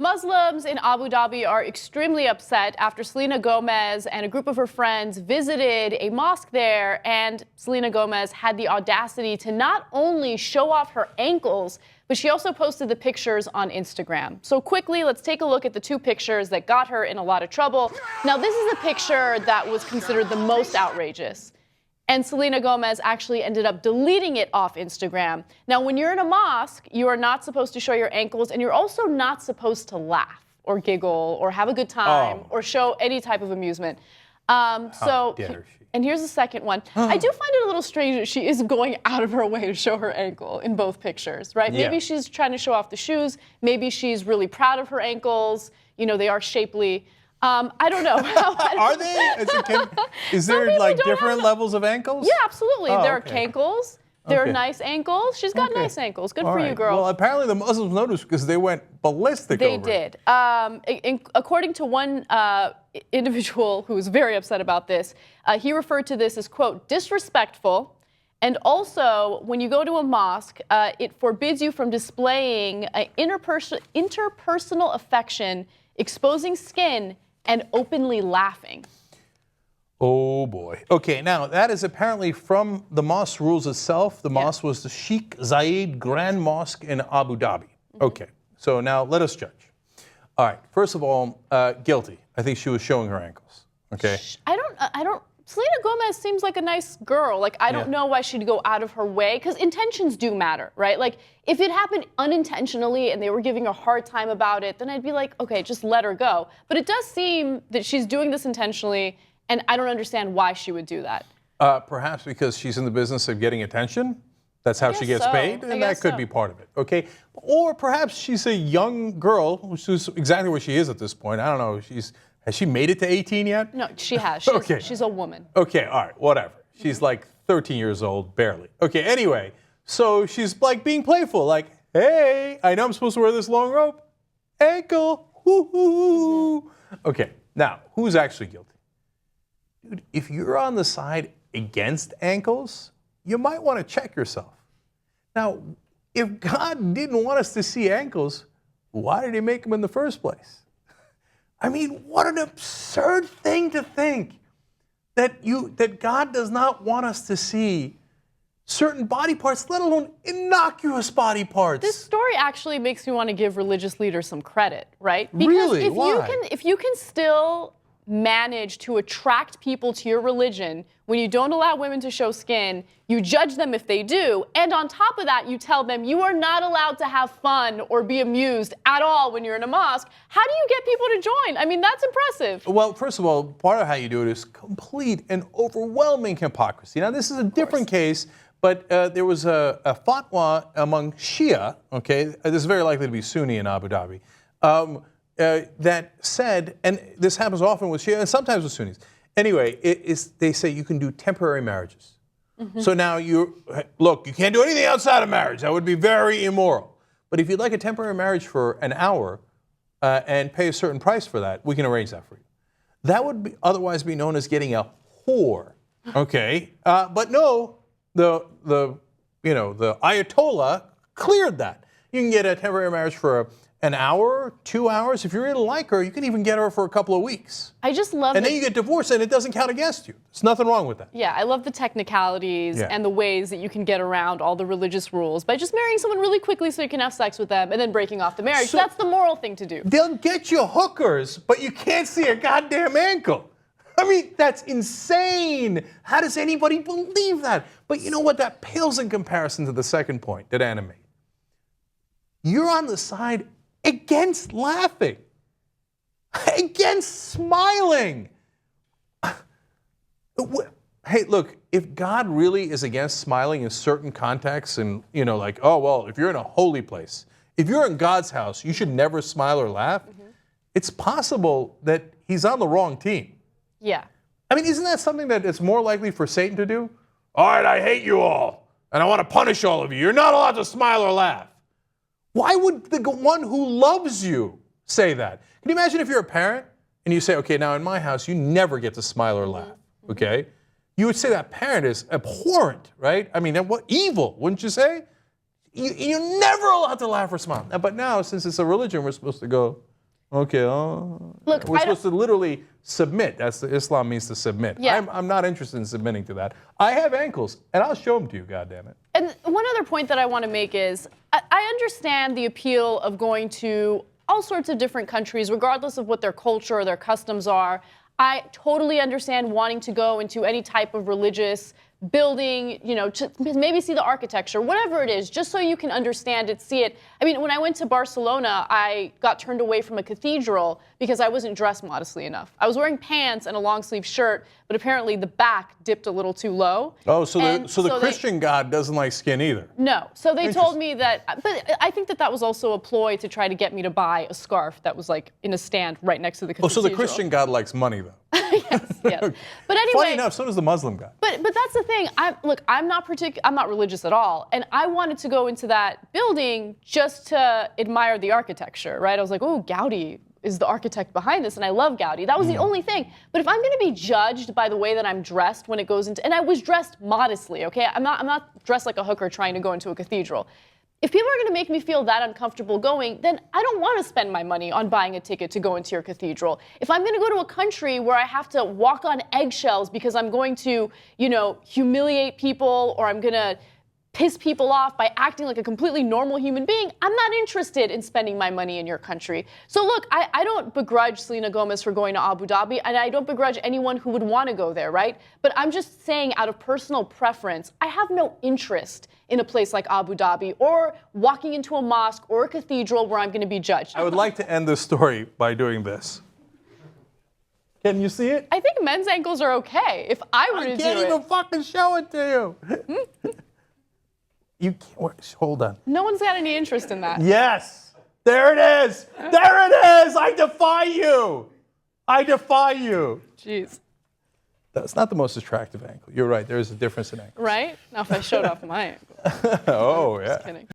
Muslims in Abu Dhabi are extremely upset after Selena Gomez and a group of her friends visited a mosque there, and Selena Gomez had the audacity to not only show off her ankles, but she also posted the pictures on Instagram. So quickly, let's take a look at the two pictures that got her in a lot of trouble. Now, this is a picture that was considered the most outrageous. And Selena Gomez actually ended up deleting it off Instagram. Now, when you're in a mosque, you are not supposed to show your ankles, and you're also not supposed to laugh or giggle or have a good time or show any type of amusement. How dare she? And here's the second one. I do find it a little strange that she is going out of her way to show her ankle in both pictures, right? Yeah. Maybe she's trying to show off the shoes. Maybe she's really proud of her ankles. You know, they are shapely. I don't know. Are they? Is there like different levels of ankles? Yeah, absolutely. Oh, there are okay. cankles. There Okay. are nice ankles. She's got nice ankles. Good All for you, right. girl. Well, apparently the Muslims noticed because they went ballistic They over it. did. According to one individual who was very upset about this, he referred to this as, quote, disrespectful. And also, when you go to a mosque, it forbids you from displaying interpersonal affection, exposing skin, and openly laughing. Oh boy. Okay, now that is apparently from the mosque rules itself. The mosque was the Sheikh Zayed Grand Mosque in Abu Dhabi. Okay, so now let us judge. All right, first of all, guilty. I think she was showing her ankles. Okay. I don't. Selena Gomez seems like a nice girl. Like, I don't know why she'd go out of her way, because intentions do matter, right? Like, if it happened unintentionally and they were giving her a hard time about it, then I'd be like, okay, just let her go. But it does seem that she's doing this intentionally, and I don't understand why she would do that. Perhaps because she's in the business of getting attention. That's how she gets paid, and that could be part of it, okay? Or perhaps she's a young girl, which is exactly where she is at this point. I don't know, has she made it to 18 yet? No, she has. She's a woman. Okay, all right, whatever. She's like 13 years old, barely. Okay, anyway, so she's like being playful, like, hey, I know I'm supposed to wear this long robe. Ankle, woo-hoo. Okay, now, who's actually guilty? Dude, if you're on the side against ankles, you might want to check yourself. Now, if God didn't want us to see ankles, why did he make them in the first place? I mean, what an absurd thing to think that God does not want us to see certain body parts, let alone innocuous body parts. This story actually makes me want to give religious leaders some credit, right? Because really? if you can still manage to attract people to your religion when you don't allow women to show skin, you judge them if they do, and on top of that, you tell them you are not allowed to have fun or be amused at all when you're in a mosque. How do you get people to join? I mean, that's impressive. Well, first of all, part of how you do it is complete and overwhelming hypocrisy. Now, this is a different case, but there was a fatwa among Shia, okay, this is very likely to be Sunni in Abu Dhabi, that said, and this happens often with Shia and sometimes with Sunnis. Anyway, they say you can do temporary marriages. So now you can't do anything outside of marriage. That would be very immoral. But if you'd like a temporary marriage for an hour and pay a certain price for that, we can arrange that for you. That would otherwise be known as getting a whore. Okay, but no, the Ayatollah cleared that. You can get a temporary marriage for an hour, 2 hours. If you really like her, you can even get her for a couple of weeks. I just love and then you get divorced and it doesn't count against you. There's nothing wrong with that. Yeah, I love the technicalities and the ways that you can get around all the religious rules by just marrying someone really quickly so you can have sex with them and then breaking off the marriage. So that's the moral thing to do. They'll get you hookers, but you can't see a goddamn ankle. I mean, that's insane. How does anybody believe that? But you know what? That pales in comparison to the second point that Anna made. You're on the side against laughing, against smiling. Hey, look, if God really is against smiling in certain contexts and, like, oh, well, if you're in a holy place, if you're in God's house, you should never smile or laugh. It's possible that he's on the wrong team. Yeah. I mean, isn't that something that it's more likely for Satan to do? All right, I hate you all, and I want to punish all of you. You're not allowed to smile or laugh. Why would the one who loves you say that? Can you imagine if you're a parent and you say, okay, now in my house, you never get to smile or laugh, okay? You would say that parent is abhorrent, right? I mean, what evil, wouldn't you say? You're never allowed to laugh or smile. But now, since it's a religion, we're supposed to go, Okay. Look, we're supposed to literally submit. That's the Islam means to submit. Yeah. I'm not interested in submitting to that. I have ankles, and I'll show them to you. God damn it. And one other point that I want to make is I understand the appeal of going to all sorts of different countries, regardless of what their culture or their customs are. I totally understand wanting to go into any type of religious building, you know, to maybe see the architecture, whatever it is, just so you can understand it, see it. I mean, when I went to Barcelona, I got turned away from a cathedral because I wasn't dressed modestly enough. I was wearing pants and a long sleeve shirt, but apparently the back dipped a little too low. Oh, so the Christian God doesn't like skin either. No. So they told me that, but I think that was also a ploy to try to get me to buy a scarf that was like in a stand right next to the cathedral. Oh, so the Christian God likes money though. Yes. But anyway. Funny enough, so does the Muslim God. But that's the thing. I'm not religious at all, and I wanted to go into that building just to admire the architecture, right? I was like, oh, Gaudi is the architect behind this, and I love Gaudi. That was the only thing. But if I'm going to be judged by the way that I'm dressed when it goes into, and I was dressed modestly, okay? I'm not dressed like a hooker trying to go into a cathedral. If people are going to make me feel that uncomfortable going, then I don't want to spend my money on buying a ticket to go into your cathedral. If I'm going to go to a country where I have to walk on eggshells because I'm going to, you know, humiliate people or I'm going to piss people off by acting like a completely normal human being, I'm not interested in spending my money in your country. So look, I don't begrudge Selena Gomez for going to Abu Dhabi, and I don't begrudge anyone who would want to go there, right? But I'm just saying, out of personal preference, I have no interest in a place like Abu Dhabi or walking into a mosque or a cathedral where I'm going to be judged. I would like to end this story by doing this. Can you see it? I think men's ankles are okay. If I were to do it. I can't even fucking show it to you. You can't. Hold on. No one's got any interest in that. Yes. There it is. There it is. I defy you. I defy you. Jeez. That's not the most attractive ankle. You're right. There is a difference in ankle. Right? Now if I showed off my ankle. Oh, yeah. Just kidding.